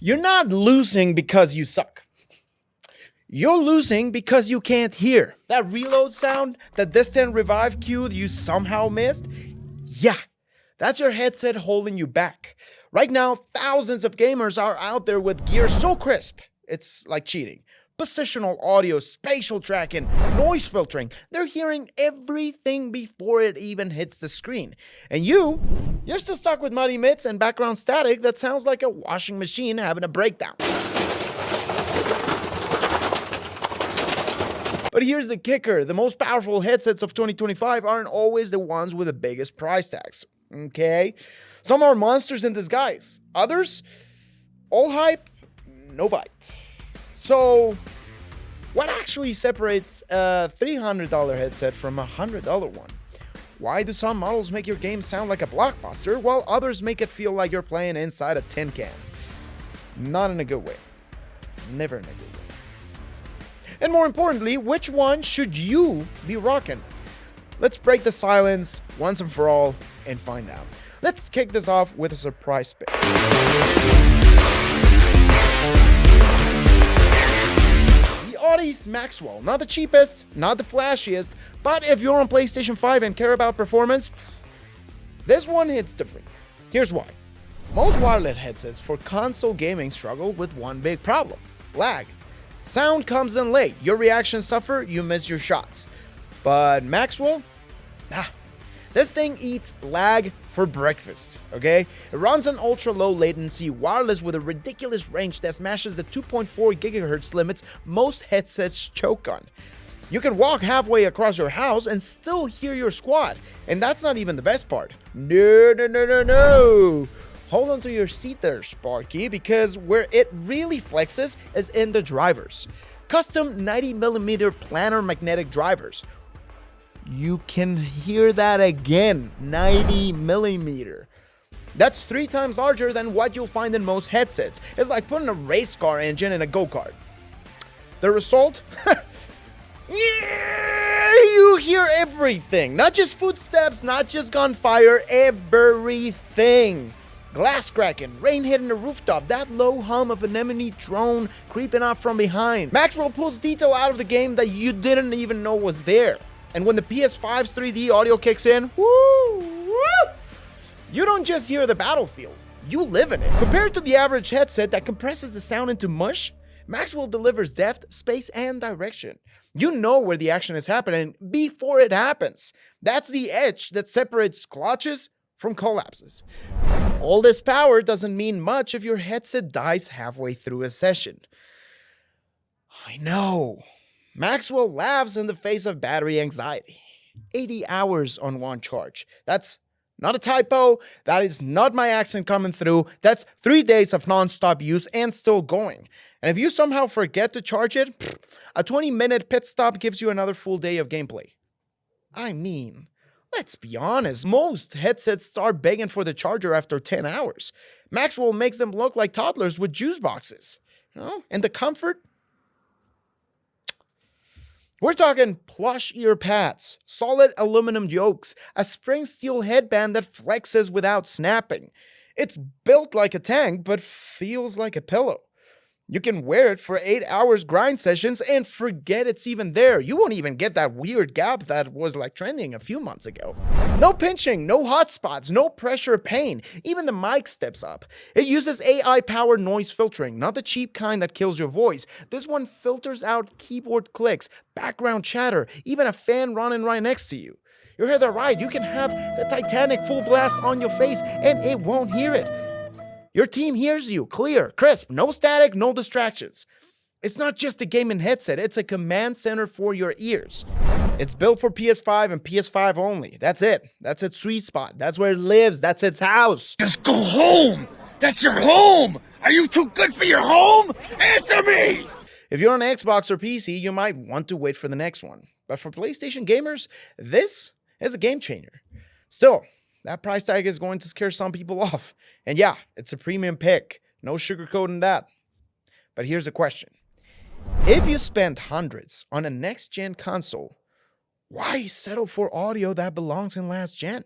You're not losing because you suck. You're losing because you can't hear. That reload sound, that distant revive cue you somehow missed? Yeah, that's your headset holding you back. Right now, thousands of gamers are out there with gear so crisp, it's like cheating. Positional audio, spatial tracking, noise filtering. They're hearing everything before it even hits the screen. And you're still stuck with muddy mitts and background static that sounds like a washing machine having a breakdown. But here's the kicker. The most powerful headsets of 2025 aren't always the ones with the biggest price tags. Okay? Some are monsters in disguise. Others, all hype, no bite. So, what actually separates a $300 headset from a $100 one? Why do some models make your game sound like a blockbuster while others make it feel like you're playing inside a tin can? Not in a good way. Never in a good way. And more importantly, which one should you be rocking? Let's break the silence once and for all and find out. Let's kick this off with a surprise pick. The Audeze Maxwell. Not the cheapest, not the flashiest, but if you're on PlayStation 5 and care about performance, this one hits different. Here's why. Most wireless headsets for console gaming struggle with one big problem: lag. Sound comes in late, your reactions suffer, you miss your shots. But Maxwell? Nah. This thing eats lag for breakfast, okay? It runs an ultra-low latency wireless with a ridiculous range that smashes the 2.4 GHz limits most headsets choke on. You can walk halfway across your house and still hear your squad. And that's not even the best part. No. Hold on to your seat there, Sparky, because where it really flexes is in the drivers. Custom 90mm planar magnetic drivers. You can hear that again, 90mm. That's 3 times larger than what you'll find in most headsets. It's like putting a race car engine in a go-kart. The result? Yeah, you hear everything. Not just footsteps, not just gunfire, everything. Glass cracking, rain hitting the rooftop, that low hum of an enemy drone creeping up from behind. Maxwell pulls detail out of the game that you didn't even know was there. And when the PS5's 3D audio kicks in, you don't just hear the battlefield, you live in it. Compared to the average headset that compresses the sound into mush, Maxwell delivers depth, space, and direction. You know where the action is happening before it happens. That's the edge that separates clutches from collapses. All this power doesn't mean much if your headset dies halfway through a session. I know. Maxwell laughs in the face of battery anxiety. 80 hours on one charge. That's not a typo. That is not my accent coming through. That's 3 days of non-stop use and still going. And if you somehow forget to charge it, a 20-minute pit stop gives you another full day of gameplay. I mean, let's be honest, most headsets start begging for the charger after 10 hours. Maxwell makes them look like toddlers with juice boxes. And the comfort? We're talking plush ear pads, solid aluminum yokes, a spring steel headband that flexes without snapping. It's built like a tank, but feels like a pillow. You can wear it for 8 hours grind sessions and forget it's even there. You won't even get that weird gap that was like trending a few months ago. No pinching, no hot spots, no pressure pain. Even the mic steps up. It uses AI-powered noise filtering, not the cheap kind that kills your voice. This one filters out keyboard clicks, background chatter, even a fan running right next to you. You heard that right. You can have the Titanic full blast on your face and it won't hear it. Your team hears you, clear, crisp, no static, no distractions. It's not just a gaming headset, it's a command center for your ears. It's built for PS5 and PS5 only. That's it. That's its sweet spot. That's where it lives. That's its house. Just go home! That's your home! Are you too good for your home? Answer me! If you're on Xbox or PC, you might want to wait for the next one. But for PlayStation gamers, this is a game changer. Still, that price tag is going to scare some people off. And yeah, it's a premium pick. No sugarcoating that. But here's the question. If you spend hundreds on a next-gen console, why settle for audio that belongs in last gen?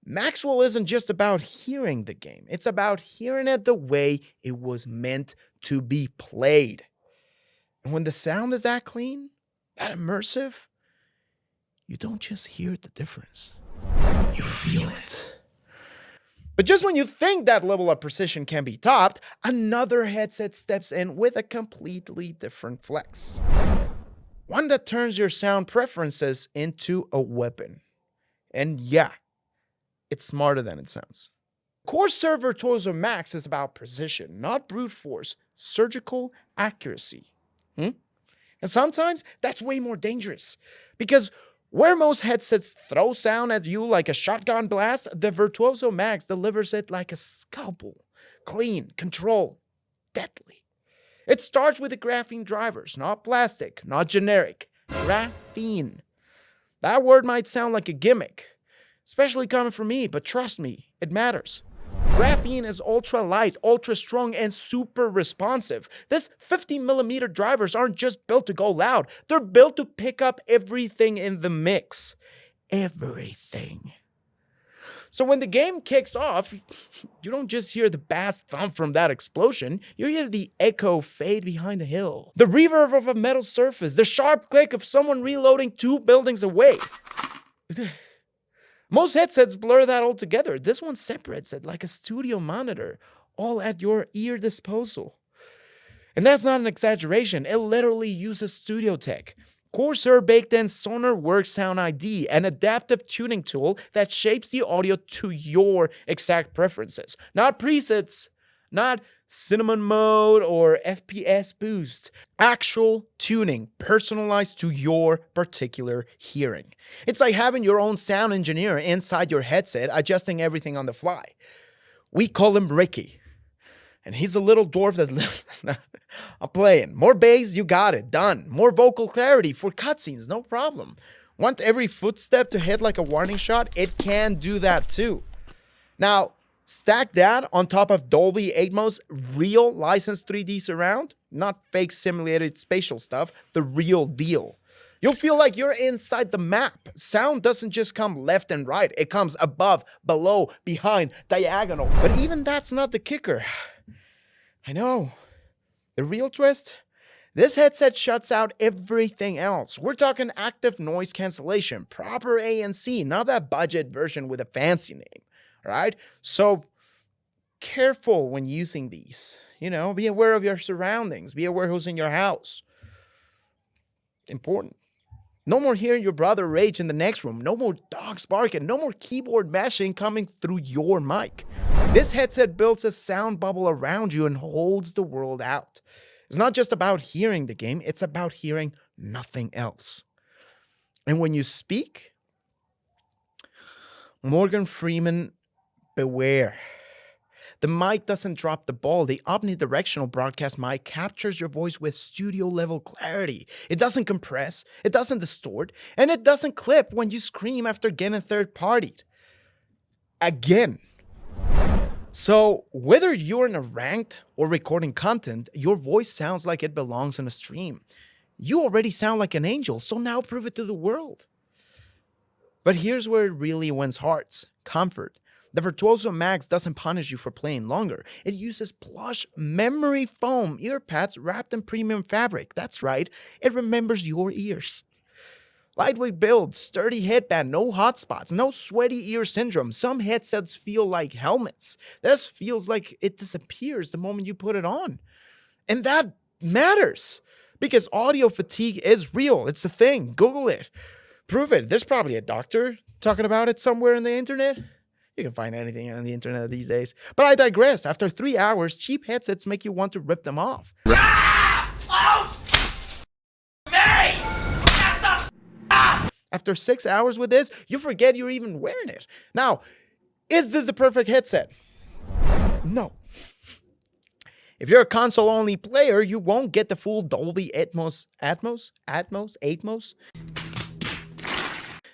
Maxwell isn't just about hearing the game, it's about hearing it the way it was meant to be played. And when the sound is that clean, that immersive, you don't just hear the difference, you feel it. But just when you think that level of precision can be topped, another headset steps in with a completely different flex. One that turns your sound preferences into a weapon. And yeah, it's smarter than it sounds. Corsair Virtuoso Max is about precision, not brute force, surgical accuracy. And sometimes that's way more dangerous, because where most headsets throw sound at you like a shotgun blast, the Virtuoso Max delivers it like a scalpel. Clean, controlled, deadly. It starts with the graphene drivers, not plastic, not generic. Graphene. That word might sound like a gimmick, especially coming from me, but trust me, it matters. Graphene is ultra light, ultra strong, and super responsive. This 50mm drivers aren't just built to go loud. They're built to pick up everything in the mix. Everything. So when the game kicks off, you don't just hear the bass thump from that explosion. You hear the echo fade behind the hill, the reverb of a metal surface, the sharp click of someone reloading 2 buildings away. Most headsets blur that all together. This one separates it like a studio monitor, all at your ear disposal. And that's not an exaggeration. It literally uses studio tech. Corsair baked in SonarWorks Sound ID, an adaptive tuning tool that shapes the audio to your exact preferences. Not presets, not cinnamon mode or FPS boost. Actual tuning, personalized to your particular hearing. It's like having your own sound engineer inside your headset, adjusting everything on the fly. We call him Ricky. And he's a little dwarf that lives... I'm playing. More bass, you got it. Done. More vocal clarity for cutscenes, no problem. Want every footstep to hit like a warning shot? It can do that too. Now, stack that on top of Dolby Atmos real licensed 3D surround, not fake simulated spatial stuff, the real deal. You'll feel like you're inside the map. Sound doesn't just come left and right, it comes above, below, behind, diagonal. But even that's not the kicker. I know. The real twist? This headset shuts out everything else. We're talking active noise cancellation, proper ANC, not that budget version with a fancy name. Right? So careful when using these. Be aware of your surroundings. Be aware who's in your house. Important. No more hearing your brother rage in the next room. No more dogs barking. No more keyboard mashing coming through your mic. This headset builds a sound bubble around you and holds the world out. It's not just about hearing the game. It's about hearing nothing else. And when you speak, Morgan Freeman, beware. The mic doesn't drop the ball. The omnidirectional broadcast mic captures your voice with studio-level clarity. It doesn't compress, it doesn't distort, and it doesn't clip when you scream after getting third-partied. Again. So, whether you're in a ranked or recording content, your voice sounds like it belongs in a stream. You already sound like an angel, so now prove it to the world. But here's where it really wins hearts. Comfort. The Virtuoso Max doesn't punish you for playing longer. It uses plush memory foam ear pads wrapped in premium fabric. That's right, it remembers your ears. Lightweight build, sturdy headband, no hot spots, no sweaty ear syndrome. Some headsets feel like helmets. This feels like it disappears the moment you put it on. And that matters, because audio fatigue is real. It's a thing. Google it. Prove it. There's probably a doctor talking about it somewhere on the internet. You can find anything on the internet these days. But I digress. After 3 hours, cheap headsets make you want to rip them off. After 6 hours with this, you forget you're even wearing it. Now, is this the perfect headset? No. If you're a console-only player, you won't get the full Dolby Atmos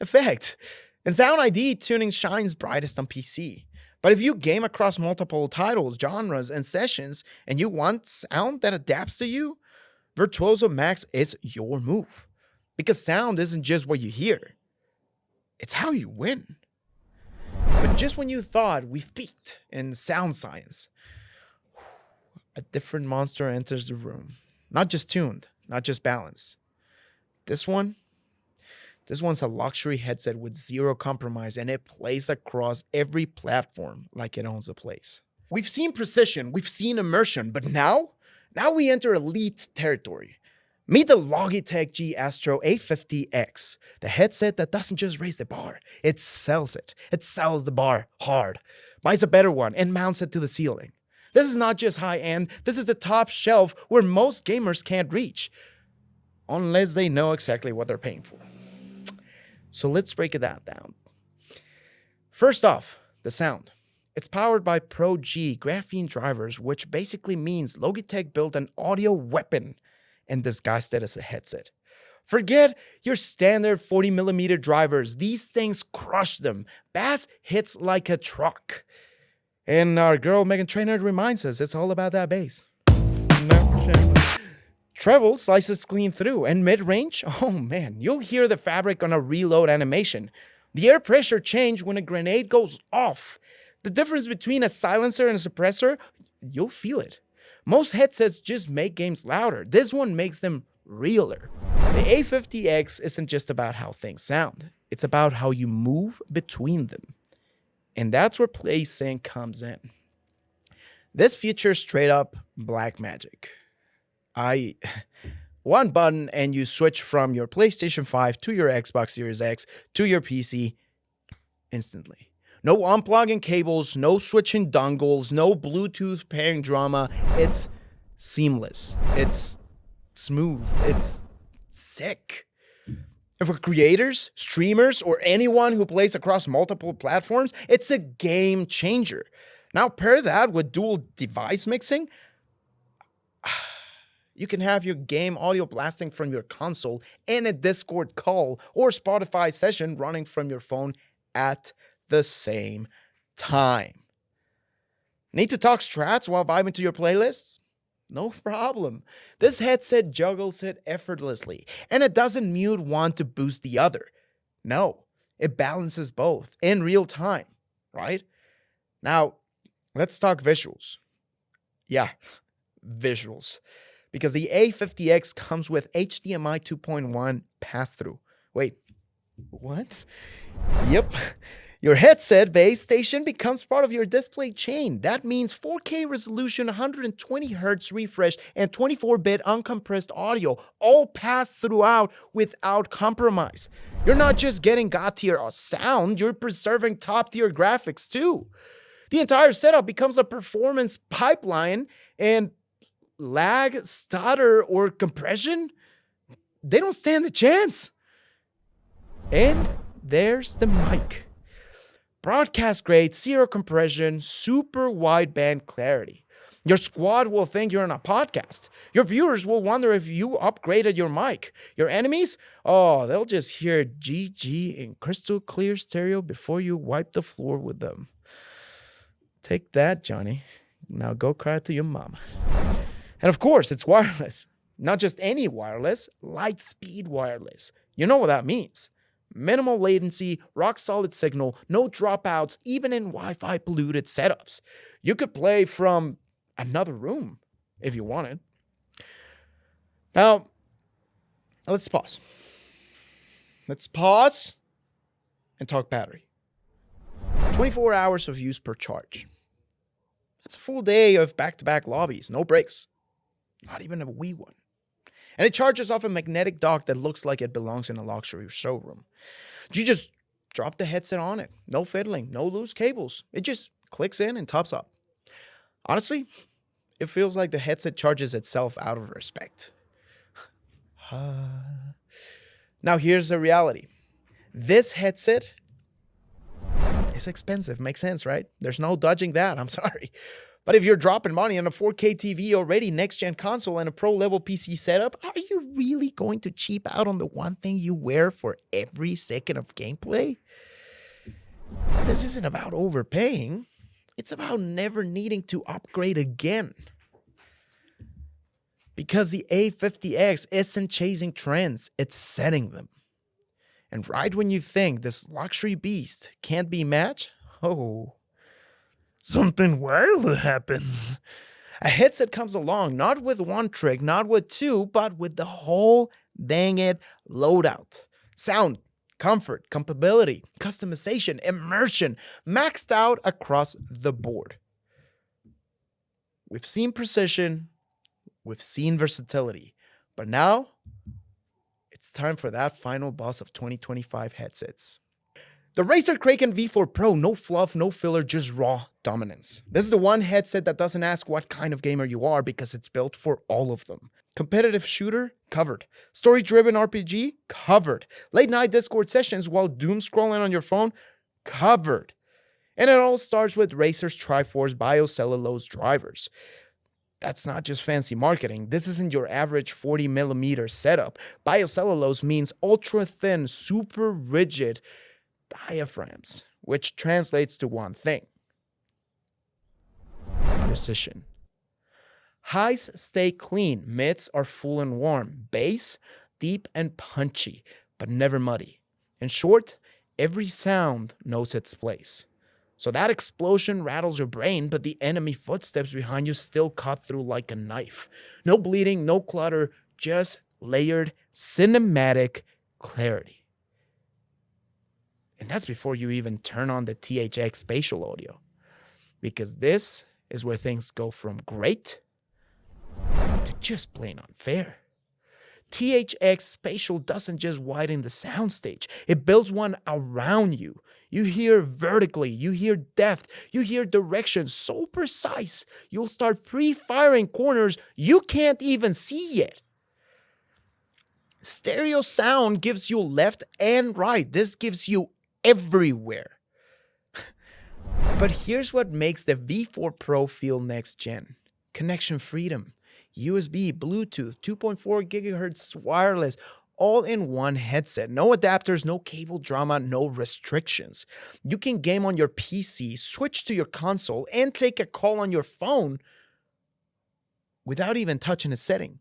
effect. And Sound ID tuning shines brightest on PC. But if you game across multiple titles, genres, and sessions, and you want sound that adapts to you, Virtuoso Max is your move. Because sound isn't just what you hear, it's how you win. But just when you thought we've peaked in sound science, a different monster enters the room. Not just tuned, not just balanced. This one's a luxury headset with zero compromise, and it plays across every platform like it owns the place. We've seen precision, we've seen immersion, but now we enter elite territory. Meet the Logitech G Astro A50X, the headset that doesn't just raise the bar, it sells it. It sells the bar hard, buys a better one, and mounts it to the ceiling. This is not just high-end, this is the top shelf where most gamers can't reach, unless they know exactly what they're paying for. So let's break it down. First off, the sound. It's powered by Pro G graphene drivers, which basically means Logitech built an audio weapon and disguised it as a headset. Forget your standard 40mm drivers. These things crush them. Bass hits like a truck. And our girl Megan Trainor reminds us it's all about that bass. Treble slices clean through, and mid-range, oh man, you'll hear the fabric on a reload animation. The air pressure change when a grenade goes off. The difference between a silencer and a suppressor, you'll feel it. Most headsets just make games louder. This one makes them realer. The A50X isn't just about how things sound. It's about how you move between them. And that's where PlaySync comes in. This features straight up black magic. One button and you switch from your PlayStation 5 to your Xbox Series X to your PC instantly. No unplugging cables, no switching dongles, no Bluetooth pairing drama. It's seamless. It's smooth. It's sick. And for creators, streamers, or anyone who plays across multiple platforms, it's a game changer. Now pair that with dual device mixing. You can have your game audio blasting from your console and a Discord call or Spotify session running from your phone at the same time. Need to talk strats while vibing to your playlists? No problem. This headset juggles it effortlessly, and it doesn't mute one to boost the other. No, it balances both in real time, right? Now, let's talk visuals. Yeah, visuals. Because the A50X comes with HDMI 2.1 pass-through. Wait, what? Yep. Your headset base station becomes part of your display chain. That means 4K resolution, 120 Hz refresh, and 24-bit uncompressed audio all pass throughout without compromise. You're not just getting god-tier sound, you're preserving top-tier graphics too. The entire setup becomes a performance pipeline, and lag, stutter, or compression, they don't stand a chance. And there's the mic. Broadcast grade, zero compression, super wideband clarity. Your squad will think you're on a podcast. Your viewers will wonder if you upgraded your mic. Your enemies, oh, they'll just hear GG in crystal clear stereo before you wipe the floor with them. Take that, Johnny. Now go cry to your mama. And of course, it's wireless. Not just any wireless, light speed wireless. You know what that means. Minimal latency, rock solid signal, no dropouts, even in Wi-Fi polluted setups. You could play from another room if you wanted. Now, let's pause. Let's pause and talk battery. 24 hours of use per charge. That's a full day of back-to-back lobbies, no breaks. Not even a wee one. And it charges off a magnetic dock that looks like it belongs in a luxury showroom. You just drop the headset on it. No fiddling, no loose cables. It just clicks in and tops up. Honestly, it feels like the headset charges itself out of respect. Now here's the reality. This headset is expensive. Makes sense, right? There's no dodging that. I'm sorry. But if you're dropping money on a 4K TV already, next-gen console, and a pro-level PC setup, are you really going to cheap out on the one thing you wear for every second of gameplay? This isn't about overpaying. It's about never needing to upgrade again. Because the A50X isn't chasing trends, it's setting them. And right when you think this luxury beast can't be matched, oh, something wild happens. A headset comes along, not with one trick, not with two, but with the whole dang it loadout. Sound, comfort, compatibility, customization, immersion, maxed out across the board. We've seen precision, we've seen versatility, but now it's time for that final boss of 2025 headsets. The Razer Kraken V4 Pro, no fluff, no filler, just raw dominance. This is the one headset that doesn't ask what kind of gamer you are because it's built for all of them. Competitive shooter? Covered. Story-driven RPG? Covered. Late-night Discord sessions while doom scrolling on your phone? Covered. And it all starts with Razer's Triforce biocellulose drivers. That's not just fancy marketing. This isn't your average 40mm setup. Biocellulose means ultra-thin, super rigid diaphragms, which translates to one thing: precision. Highs stay clean, mids are full and warm, bass deep and punchy, but never muddy. In short, every sound knows its place. So that explosion rattles your brain, but the enemy footsteps behind you still cut through like a knife. No bleeding, no clutter, just layered cinematic clarity. And that's before you even turn on the THX spatial audio, because this is where things go from great to just plain unfair. THX spatial doesn't just widen the soundstage, it builds one around you. You hear vertically, you hear depth, you hear direction so precise, you'll start pre-firing corners you can't even see yet. Stereo sound gives you left and right. This gives you everywhere. But here's what makes the V4 Pro feel next gen. Connection freedom. USB, Bluetooth, 2.4 gigahertz wireless, all in one headset. No adapters, no cable drama, no restrictions. You can game on your PC, switch to your console, and take a call on your phone without even touching a setting.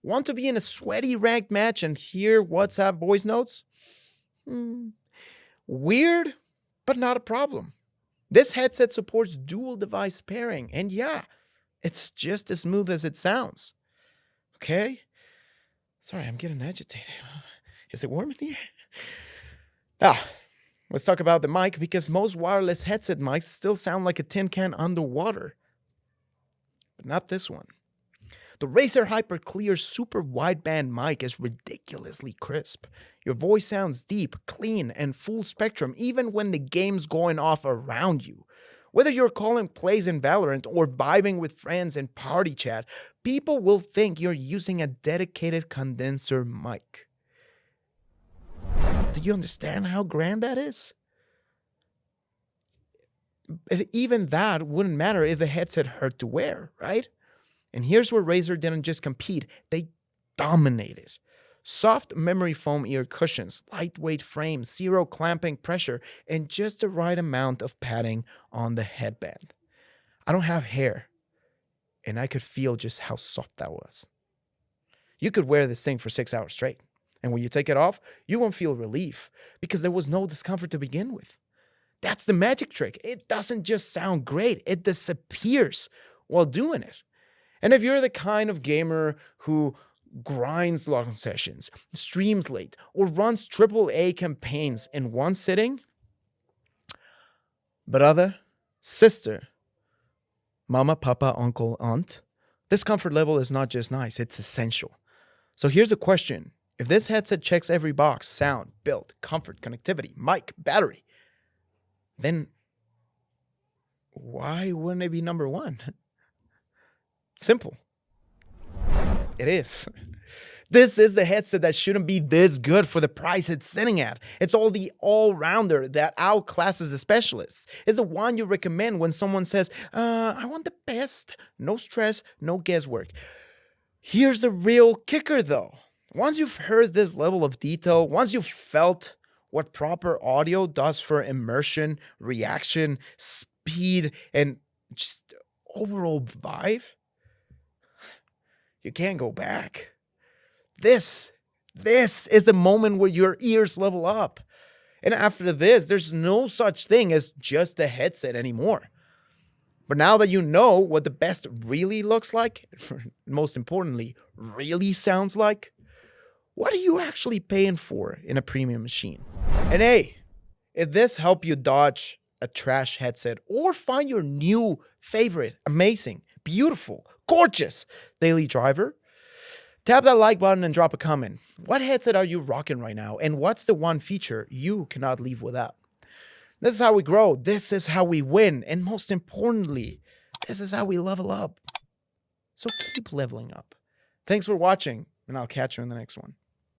Want to be in a sweaty ranked match and hear WhatsApp voice notes? Weird, but not a problem. This headset supports dual device pairing, and yeah, it's just as smooth as it sounds. Okay? Sorry, I'm getting agitated. Is it warm in here? Now, let's talk about the mic, because most wireless headset mics still sound like a tin can underwater. But not this one. The Razer Hyperclear super wideband mic is ridiculously crisp. Your voice sounds deep, clean, and full spectrum even when the game's going off around you. Whether you're calling plays in Valorant or vibing with friends in party chat, people will think you're using a dedicated condenser mic. Do you understand how grand that is? But even that wouldn't matter if the headset hurt to wear, right? And here's where Razer didn't just compete, they dominated. Soft memory foam ear cushions, lightweight frame, zero clamping pressure, and just the right amount of padding on the headband. I don't have hair, and I could feel just how soft that was. You could wear this thing for 6 hours straight, and when you take it off, you won't feel relief because there was no discomfort to begin with. That's the magic trick. It doesn't just sound great, it disappears while doing it. And if you're the kind of gamer who grinds long sessions, streams late, or runs AAA campaigns in one sitting, brother, sister, mama, papa, uncle, aunt, this comfort level is not just nice, it's essential. So here's a question. If this headset checks every box, sound, build, comfort, connectivity, mic, battery, then why wouldn't it be number one? Simple. It is. This is the headset that shouldn't be this good for the price it's sitting at. It's all the all-rounder that outclasses the specialists. It's the one you recommend when someone says, I want the best. No stress, no guesswork. Here's the real kicker though. Once you've heard this level of detail, once you've felt what proper audio does for immersion, reaction, speed, and just overall vibe, you can't go back. This is the moment where your ears level up. And after this, there's no such thing as just a headset anymore. But now that you know what the best really looks like, most importantly, really sounds like, what are you actually paying for in a premium machine? And hey, if this helped you dodge a trash headset or find your new favorite, amazing, beautiful, gorgeous daily driver, tap that like button and drop a comment. What headset are you rocking right now? And what's the one feature you cannot leave without? This is how we grow. This is how we win. And most importantly, this is how we level up. So keep leveling up. Thanks for watching, and I'll catch you in the next one.